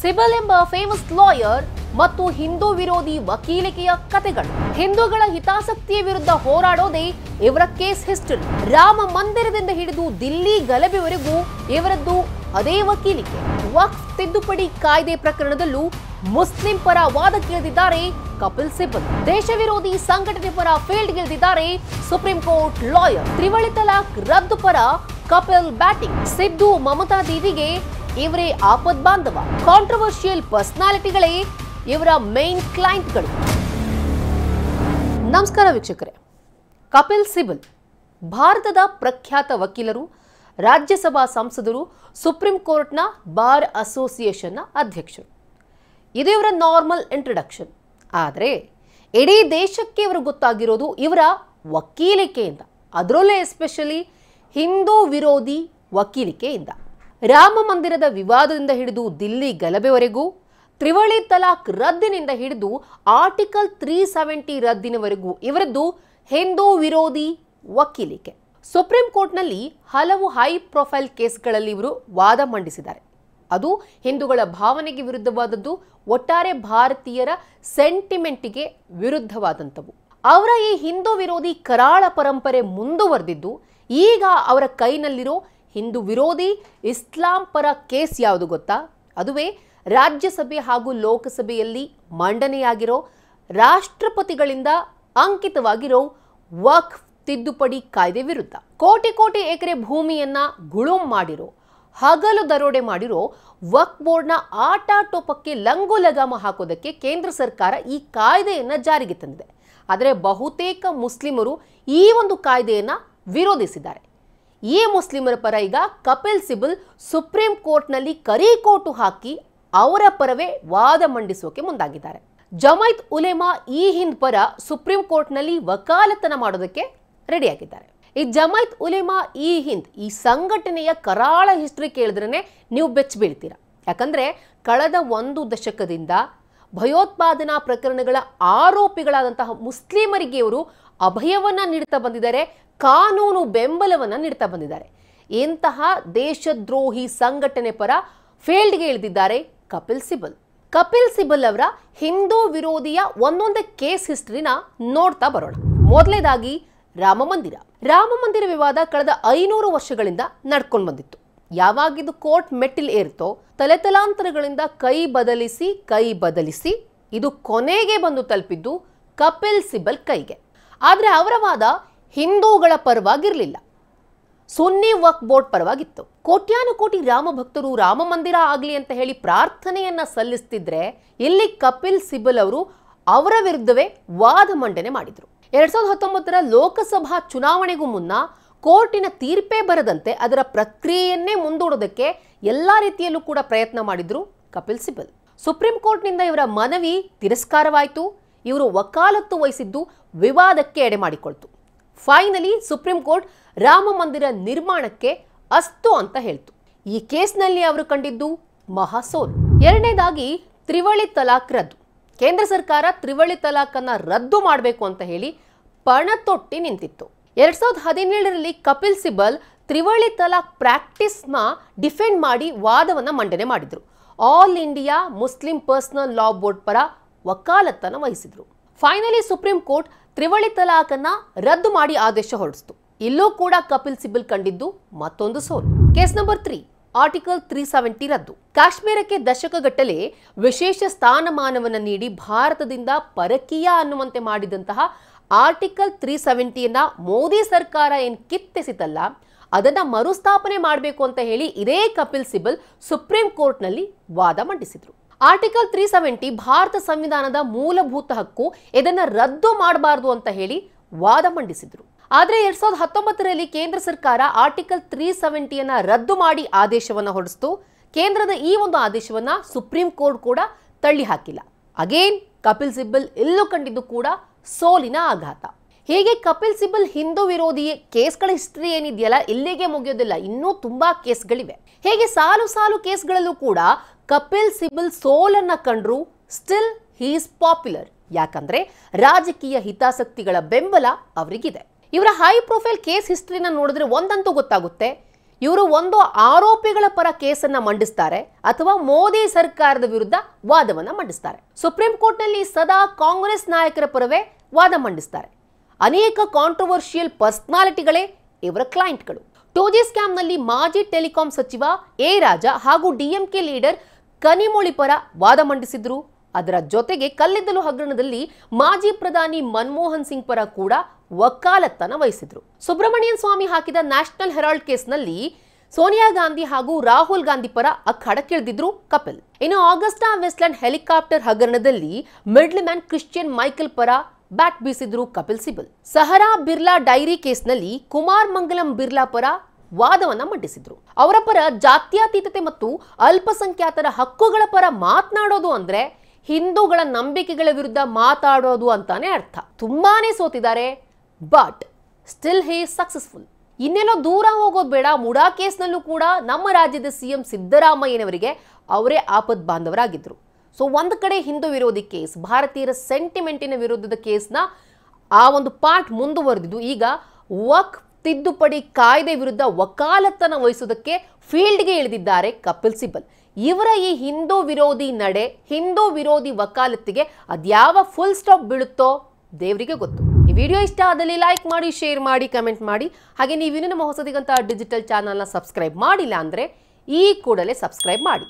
ಸಿಬಲ್ ಎಂಬ famous lawyer ಮತ್ತು ಹಿಂದೂ ವಿರೋಧಿ ವಕೀಲಿಕೆಯ ಕಥೆಗಳು. ಹಿಂದೂಗಳ ಹಿತಾಸಕ್ತಿಯ ವಿರುದ್ಧ ಹೋರಾಡೋದೇ ಇವರ ಕೇಸ್ ಹಿಸ್ಟರಿ. ರಾಮ ಮಂದಿರದಿಂದ ಹಿಡಿದು ದಿಲ್ಲಿ ಗಲಭೆವರೆಗೂ ಇವರದ್ದು ಅದೇ ವಕೀಲಿಕೆ. ವಕ್ಫ್ ತಿದ್ದುಪಡಿ ಕಾಯ್ದೆ ಪ್ರಕರಣದಲ್ಲೂ ಮುಸ್ಲಿಂ ಪರ ವಾದಕ್ಕಿಳಿದಿದ್ದಾರೆ ಕಪಿಲ್ ಸಿಬಲ್. ದೇಶ ವಿರೋಧಿ ಸಂಘಟನೆ ಪರ ಫೀಲ್ಡ್ಗಿಳಿದಿದ್ದಾರೆ ಸುಪ್ರೀಂ ಕೋರ್ಟ್ ಲಾಯರ್. ತ್ರಿವಳಿ ತಲಾಕ್ ರದ್ದು ಪರ ಕಪಿಲ್ ಬ್ಯಾಟಿಂಗ್. ಸಿದ್ದು ಮಮತಾ ದೇವಿಗೆ ಇವರೇ ಆಪದ್ ಬಾಂಧವ. ಕಾಂಟ್ರವರ್ಷಿಯಲ್ ಪರ್ಸನಾಲಿಟಿಗಳೇ ಇವರ ಮೇನ್ ಕ್ಲೈಂಟ್ಗಳು. ನಮಸ್ಕಾರ ವೀಕ್ಷಕರೇ. ಕಪಿಲ್ ಸಿಬಲ್ ಭಾರತದ ಪ್ರಖ್ಯಾತ ವಕೀಲರು, ರಾಜ್ಯಸಭಾ ಸಂಸದರು, ಸುಪ್ರೀಂ ಕೋರ್ಟ್ನ ಬಾರ್ ಅಸೋಸಿಯೇಷನ್ನ ಅಧ್ಯಕ್ಷರು. ಇದು ಇವರ ನಾರ್ಮಲ್ ಇಂಟ್ರಡಕ್ಷನ್. ಆದರೆ ಇಡೀ ದೇಶಕ್ಕೆ ಇವರು ಗೊತ್ತಾಗಿರೋದು ಇವರ ವಕೀಲಿಕೆಯಿಂದ, ಅದರಲ್ಲೇ ಎಸ್ಪೆಷಲಿ ಹಿಂದೂ ವಿರೋಧಿ ವಕೀಲಿಕೆಯಿಂದ. ರಾಮ ಮಂದಿರದ ವಿವಾದದಿಂದ ಹಿಡಿದು ದಿಲ್ಲಿ ಗಲಭೆವರೆಗೂ, ತ್ರಿವಳಿ ತಲಾಕ್ ರದ್ದಿನಿಂದ ಹಿಡಿದು ಆರ್ಟಿಕಲ್ 370 ರದ್ದಿನವರೆಗೂ ಇವರದ್ದು ಹಿಂದೂ ವಿರೋಧಿ ವಕೀಲಿಕೆ. ಸುಪ್ರೀಂ ಕೋರ್ಟ್ನಲ್ಲಿ ಹಲವು ಹೈ ಪ್ರೊಫೈಲ್ ಕೇಸ್ಗಳಲ್ಲಿ ಇವರು ವಾದ ಮಂಡಿಸಿದ್ದಾರೆ. ಅದು ಹಿಂದೂಗಳ ಭಾವನೆಗೆ ವಿರುದ್ಧವಾದದ್ದು, ಒಟ್ಟಾರೆ ಭಾರತೀಯರ ಸೆಂಟಿಮೆಂಟಿಗೆ ವಿರುದ್ಧವಾದಂಥವು. ಅವರ ಈ ಹಿಂದೂ ವಿರೋಧಿ ಕರಾಳ ಪರಂಪರೆ ಮುಂದುವರೆದಿದ್ದು ಈಗ ಅವರ ಕೈನಲ್ಲಿರೋ ಹಿಂದೂ ವಿರೋಧಿ ಇಸ್ಲಾಂ ಪರ ಕೇಸ್ ಯಾವುದು ಗೊತ್ತಾ? ಅದುವೇ ರಾಜ್ಯಸಭೆ ಹಾಗೂ ಲೋಕಸಭೆಯಲ್ಲಿ ಮಂಡನೆಯಾಗಿರೋ, ರಾಷ್ಟ್ರಪತಿಗಳಿಂದ ಅಂಕಿತವಾಗಿರೋ ವಕ್ಫ್ ತಿದ್ದುಪಡಿ ಕಾಯ್ದೆ ವಿರುದ್ಧ. ಕೋಟಿ ಕೋಟಿ ಎಕರೆ ಭೂಮಿಯನ್ನ ಗುಳುಂ ಮಾಡಿರೋ, ಹಗಲು ದರೋಡೆ ಮಾಡಿರೋ ವಕ್ಫ್ ಬೋರ್ಡ್ನ ಆಟಾಟೋಪಕ್ಕೆ ಲಂಗು ಲಗಾಮ ಹಾಕೋದಕ್ಕೆ ಕೇಂದ್ರ ಸರ್ಕಾರ ಈ ಕಾಯ್ದೆಯನ್ನ ಜಾರಿಗೆ ತಂದಿದೆ. ಆದರೆ ಬಹುತೇಕ ಮುಸ್ಲಿಮರು ಈ ಒಂದು ಕಾಯ್ದೆಯನ್ನ ವಿರೋಧಿಸಿದ್ದಾರೆ. ಈ ಮುಸ್ಲಿಮರ ಪರ ಈಗ ಕಪಿಲ್ ಸಿಬಲ್ ಸುಪ್ರೀಂ ಕೋರ್ಟ್ನಲ್ಲಿ ಕರಿಕೋಟು ಹಾಕಿ ಅವರ ಪರವೇ ವಾದ ಮಂಡಿಸೋಕೆ ಮುಂದಾಗಿದ್ದಾರೆ. ಜಮೈತ್ ಉಲೇಮಾ ಈ ಹಿಂದ್ ಪರ ಸುಪ್ರೀಂ ಕೋರ್ಟ್ನಲ್ಲಿ ವಕಾಲತನ ಮಾಡೋದಕ್ಕೆ ರೆಡಿಯಾಗಿದ್ದಾರೆ. ಈ ಜಮೈತ್ ಉಲೇಮಾ ಈ ಹಿಂದ್ ಈ ಸಂಘಟನೆಯ ಕರಾಳ ಹಿಸ್ಟ್ರಿ ಕೇಳಿದ್ರೇ ನೀವು ಬೆಚ್ಚ ಬೀಳ್ತೀರಾ. ಯಾಕಂದ್ರೆ ಕಳೆದ 1 ದಶಕದಿಂದ ಭಯೋತ್ಪಾದನಾ ಪ್ರಕರಣಗಳ ಆರೋಪಿಗಳಾದಂತಹ ಮುಸ್ಲಿಮರಿಗೆ ಇವರು ಅಭಯವನ್ನ ನೀಡ್ತಾ ಬಂದಿದ್ದಾರೆ, ಕಾನೂನು ಬೆಂಬಲವನ್ನ ನೀಡ್ತಾ ಬಂದಿದ್ದಾರೆ. ಇಂತಹ ದೇಶದ್ರೋಹಿ ಸಂಘಟನೆ ಪರ ಫೀಲ್ಡ್ಗೆ ಇಳಿದಿದ್ದಾರೆ ಕಪಿಲ್ ಸಿಬಲ್. ಕಪಿಲ್ ಸಿಬಲ್ ಅವರ ಹಿಂದೂ ವಿರೋಧಿಯ ಒಂದೊಂದೇ ಕೇಸ್ ಹಿಸ್ಟ್ರಿನ ನೋಡ್ತಾ ಬರೋಣ. ಮೊದಲನೇದಾಗಿ ರಾಮ ಮಂದಿರ ವಿವಾದ ಕಳೆದ 500 ವರ್ಷಗಳಿಂದ ನಡ್ಕೊಂಡು ಬಂದಿತ್ತು. ಯಾವಾಗಿದ್ದು ಕೋರ್ಟ್ ಮೆಟ್ಟಿಲ್ ಏರ್ತೋ ತಲೆತಲಾಂತರಗಳಿಂದ ಕೈ ಬದಲಿಸಿ ಇದು ಕೊನೆಗೆ ಬಂದು ತಲುಪಿದ್ದು ಕಪಿಲ್ ಸಿಬಲ್ ಕೈಗೆ. ಆದ್ರೆ ಅವರ ವಾದ ಹಿಂದೂಗಳ ಪರವಾಗಿರಲಿಲ್ಲ, ಸುನ್ನಿ ವಕ್ಫ್ ಬೋರ್ಡ್ ಪರವಾಗಿತ್ತು. ಕೋಟ್ಯಾನುಕೋಟಿ ರಾಮ ಭಕ್ತರು ರಾಮ ಮಂದಿರ ಆಗಲಿ ಅಂತ ಹೇಳಿ ಪ್ರಾರ್ಥನೆಯನ್ನ ಸಲ್ಲಿಸ್ತಿದ್ರೆ ಇಲ್ಲಿ ಕಪಿಲ್ ಸಿಬಲ್ ಅವರು ಅವರ ವಿರುದ್ಧವೇ ವಾದ ಮಂಡನೆ ಮಾಡಿದ್ರು. 2019ರ ಲೋಕಸಭಾ ಚುನಾವಣೆಗೂ ಮುನ್ನ ಕೋರ್ಟಿನ ತೀರ್ಪೇ ಬರದಂತೆ ಅದರ ಪ್ರಕ್ರಿಯೆಯನ್ನೇ ಮುಂದೂಡೋದಕ್ಕೆ ಎಲ್ಲಾ ರೀತಿಯಲ್ಲೂ ಕೂಡ ಪ್ರಯತ್ನ ಮಾಡಿದ್ರು ಕಪಿಲ್ ಸಿಬಲ್. ಸುಪ್ರೀಂ ಕೋರ್ಟ್ನಿಂದ ಇವರ ಮನವಿ ತಿರಸ್ಕಾರವಾಯಿತು. ಇವರು ವಕಾಲತ್ತು ವಹಿಸಿದ್ದು ವಿವಾದಕ್ಕೆ ಎಡೆ ಮಾಡಿಕೊಳ್ತು. ಫೈನಲಿ ಸುಪ್ರೀಂ ಕೋರ್ಟ್ ರಾಮ ಮಂದಿರ ನಿರ್ಮಾಣಕ್ಕೆ ಅಸ್ತು ಅಂತ ಹೇಳ್ತು. ಈ ಕೇಸ್ನಲ್ಲಿ ಅವರು ಕಂಡಿದ್ದು ಮಹಾಸೋಲು. ಎರಡನೇದಾಗಿ ತ್ರಿವಳಿ ತಲಾಕ್ ರದ್ದು. ಕೇಂದ್ರ ಸರ್ಕಾರ ತ್ರಿವಳಿ ತಲಾಖನ್ನ ರದ್ದು ಮಾಡಬೇಕು ಅಂತ ಹೇಳಿ ಪಣತೊಟ್ಟಿ ನಿಂತಿತ್ತು. 2017ರಲ್ಲಿ ಕಪಿಲ್ ಸಿಬಲ್ ತ್ರಿವಳಿ ತಲಾಕ್ ಪ್ರಾಕ್ಟೀಸ್ನ ಡಿಫೆಂಡ್ ಮಾಡಿ ವಾದವನ್ನ ಮಂಡನೆ ಮಾಡಿದ್ರು. All India Muslim personal law board ಪರ ವಕಾಲತ್ತನ್ನ ವಹಿಸಿದ್ರು. ಫೈನಲಿ ಸುಪ್ರೀಂ ಕೋರ್ಟ್ ತ್ರಿವಳಿ ತಲಾಖನ್ನ ರದ್ದು ಮಾಡಿ ಆದೇಶ ಹೊರಡಿಸಿತು. ಇಲ್ಲೂ ಕೂಡ ಕಪಿಲ್ ಸಿಬಲ್ ಕಂಡಿದ್ದು ಮತ್ತೊಂದು ಸೋಲು. ಕೇಸ್ ನಂಬರ್ 3 ಆರ್ಟಿಕಲ್ 370 ರದ್ದು. ಕಾಶ್ಮೀರಕ್ಕೆ ದಶಕಗಟ್ಟಲೆ ವಿಶೇಷ ಸ್ಥಾನಮಾನವನ್ನು ನೀಡಿ ಭಾರತದಿಂದ ಪರಕೀಯ ಅನ್ನುವಂತೆ ಮಾಡಿದಂತಹ ಆರ್ಟಿಕಲ್ 370ಯನ್ನ ಮೋದಿ ಸರ್ಕಾರ ಏನ್ ಕಿತ್ತೆಸಿತಲ್ಲ, ಅದನ್ನ ಮರುಸ್ಥಾಪನೆ ಮಾಡಬೇಕು ಅಂತ ಹೇಳಿ ಇದೇ ಕಪಿಲ್ ಸಿಬಲ್ ಸುಪ್ರೀಂ ಕೋರ್ಟ್ನಲ್ಲಿ ವಾದ ಮಂಡಿಸಿದ್ರು. ಆರ್ಟಿಕಲ್ 370 ಭಾರತ ಸಂವಿಧಾನದ ಮೂಲಭೂತ ಹಕ್ಕು, ಇದನ್ನ ರದ್ದು ಮಾಡಬಾರದು ಅಂತ ಹೇಳಿ ವಾದ ಮಂಡಿಸಿದ್ರು. ಆದ್ರೆ 2019ರಲ್ಲಿ ಕೇಂದ್ರ ಸರ್ಕಾರ ಆರ್ಟಿಕಲ್ 370ಯನ್ನ ರದ್ದು ಮಾಡಿ ಆದೇಶವನ್ನ ಹೊರಡಿಸಿತು. ಕೇಂದ್ರದ ಈ ಒಂದು ಆದೇಶವನ್ನ ಸುಪ್ರೀಂ ಕೋರ್ಟ್ ಕೂಡ ತಳ್ಳಿ ಹಾಕಿಲ್ಲ. ಅಗೇನ್ ಕಪಿಲ್ ಸಿಬಲ್ ಇಲ್ಲೂ ಕಂಡಿದ್ದು ಕೂಡ ಸೋಲಿನ ಆಘಾತ. ಹೀಗೆ ಕಪಿಲ್ ಸಿಬಲ್ ಹಿಂದೂ ವಿರೋಧಿ ಕೇಸ್ಗಳ ಹಿಸ್ಟ್ರಿ ಏನಿದೆಯಲ್ಲ ಇಲ್ಲಿಗೆ ಮುಗಿಯೋದಿಲ್ಲ, ಇನ್ನೂ ತುಂಬಾ ಕೇಸ್ಗಳಿವೆ. ಹೇಗೆ ಸಾಲು ಕೇಸ್ಗಳಲ್ಲೂ ಕೂಡ ಕಪಿಲ್ ಸಿಬಲ್ ಸೋಲನ್ನ ಕಂಡ್ರು ಸ್ಟಿಲ್ ಹಿ ಈಸ್ ಪಾಪ್ಯುಲರ್. ಯಾಕಂದ್ರೆ ರಾಜಕೀಯ ಹಿತಾಸಕ್ತಿಗಳ ಬೆಂಬಲ ಅವರಿಗಿದೆ. ಇವರ ಹೈ ಪ್ರೊಫೈಲ್ ಕೇಸ್ ಹಿಸ್ಟ್ರಿನ ನೋಡಿದ್ರೆ ಒಂದಂತೂ ಗೊತ್ತಾಗುತ್ತೆ, ಇವರು ಒಂದು ಆರೋಪಿಗಳ ಪರ ಕೇಸನ್ನ ಮಂಡಿಸ್ತಾರೆ ಅಥವಾ ಮೋದಿ ಸರ್ಕಾರದ ವಿರುದ್ಧ ವಾದವನ್ನ ಮಂಡಿಸ್ತಾರೆ. ಸುಪ್ರೀಂ ಕೋರ್ಟ್ನಲ್ಲಿ ಸದಾ ಕಾಂಗ್ರೆಸ್ ನಾಯಕರ ಪರವೇ ವಾದ ಮಂಡಿಸ್ತಾರೆ. ಅನೇಕ ಕಾಂಟ್ರವರ್ಷಿಯಲ್ ಪರ್ಸನಾಲಿಟಿಗಳೇ ಇವರ ಕ್ಲೈಂಟ್ಗಳು. 2G ಸ್ಕ್ಯಾಮ್ನಲ್ಲಿ ಮಾಜಿ ಟೆಲಿಕಾಂ ಸಚಿವ ಎ ರಾಜಾ ಹಾಗೂ ಡಿಎಂಕೆ ಲೀಡರ್ ಕನಿಮೊಳಿ ಪರ ವಾದ ಮಂಡಿಸಿದ್ರು. ಅದರ ಜೊತೆಗೆ ಕಲ್ಲಿದ್ದಲು ಹಗರಣದಲ್ಲಿ ಮಾಜಿ ಪ್ರಧಾನಿ ಮನಮೋಹನ್ ಸಿಂಗ್ ಪರ ಕೂಡ ವಕಾಲತ್ತನ ವಹಿಸಿದ್ರು. ಸುಬ್ರಮಣಿಯನ್ ಸ್ವಾಮಿ ಹಾಕಿದ ನ್ಯಾಷನಲ್ ಹೆರಾಲ್ಡ್ ಕೇಸ್ನಲ್ಲಿ ಸೋನಿಯಾ ಗಾಂಧಿ ಹಾಗೂ ರಾಹುಲ್ ಗಾಂಧಿ ಪರ ಅಖಾಡಕ್ಕಿಳಿದಿದ್ರು ಕಪಿಲ್. ಇನ್ನು ಆಗಸ್ಟಾ ವೆಸ್ಟ್ಲ್ಯಾಂಡ್ ಹೆಲಿಕಾಪ್ಟರ್ ಹಗರಣದಲ್ಲಿ ಮಿಡ್ಲ್ ಮ್ಯಾನ್ ಕ್ರಿಶ್ಚಿಯನ್ ಮೈಕೆಲ್ ಪರ ಬ್ಯಾಟ್ ಬೀಸಿದ್ರು ಕಪಿಲ್ ಸಿಬಲ್. ಸಹರಾ ಬಿರ್ಲಾ ಡೈರಿ ಕೇಸ್ನಲ್ಲಿ ಕುಮಾರ್ ಮಂಗಲಂ ಬಿರ್ಲಾ ಪರ ವಾದವನ್ನ ಮಂಡಿಸಿದ್ರು. ಅವರ ಪರ ಜಾತ್ಯತೀತತೆ ಮತ್ತು ಅಲ್ಪಸಂಖ್ಯಾತರ ಹಕ್ಕುಗಳ ಪರ ಮಾತನಾಡೋದು ಅಂದ್ರೆ ಹಿಂದೂಗಳ ನಂಬಿಕೆಗಳ ವಿರುದ್ಧ ಮಾತಾಡೋದು ಅಂತಾನೆ ಅರ್ಥ. ತುಂಬಾನೇ ಸೋತಿದ್ದಾರೆ, ಬಟ್ ಸ್ಟಿಲ್ ಹಿ ಸಕ್ಸಸ್ಫುಲ್. ಇನ್ನೆಲ್ಲೋ ದೂರ ಹೋಗೋದು ಬೇಡ, ಮುಡಾ ಕೇಸ್ನಲ್ಲೂ ಕೂಡ ನಮ್ಮ ರಾಜ್ಯದ ಸಿಎಂ ಸಿದ್ದರಾಮಯ್ಯನವರಿಗೆ ಅವರೇ ಆಪದ್ ಬಾಂಧವರಾಗಿದ್ರು. ಸೊ ಒಂದು ಕಡೆ ಹಿಂದೂ ವಿರೋಧಿ ಕೇಸ್, ಭಾರತೀಯರ ಸೆಂಟಿಮೆಂಟಿನ ವಿರುದ್ಧದ ಕೇಸ್ನ ಆ ಒಂದು ಪಾರ್ಟ್ ಮುಂದುವರೆದಿದ್ದು ಈಗ ವಕ್ಫ್ ತಿದ್ದುಪಡಿ ಕಾಯ್ದೆ ವಿರುದ್ಧ ವಕಾಲತ್ತನ ವಹಿಸೋದಕ್ಕೆ ಫೀಲ್ಡ್ಗೆ ಇಳಿದಿದ್ದಾರೆ ಕಪಿಲ್ ಸಿಬಲ್. ಇವರ ಈ ಹಿಂದೂ ವಿರೋಧಿ ನಡೆ, ಹಿಂದೂ ವಿರೋಧಿ ವಕಾಲತ್ತಿಗೆ ಅದ್ಯಾವ ಫುಲ್ ಸ್ಟಾಪ್ ಬೀಳುತ್ತೋ ದೇವರಿಗೆ ಗೊತ್ತು. ಈ ವಿಡಿಯೋ ಇಷ್ಟ ಆದಲ್ಲಿ ಲೈಕ್ ಮಾಡಿ, ಶೇರ್ ಮಾಡಿ, ಕಮೆಂಟ್ ಮಾಡಿ. ಹಾಗೆ ನೀವಿನ್ನೂ ನಮ್ಮ ಹೊಸದಿಗಂತ ಡಿಜಿಟಲ್ ಚಾನಲ್ನ ಸಬ್ಸ್ಕ್ರೈಬ್ ಮಾಡಿಲ್ಲ ಅಂದರೆ ಈ ಕೂಡಲೇ ಸಬ್ಸ್ಕ್ರೈಬ್ ಮಾಡಿ.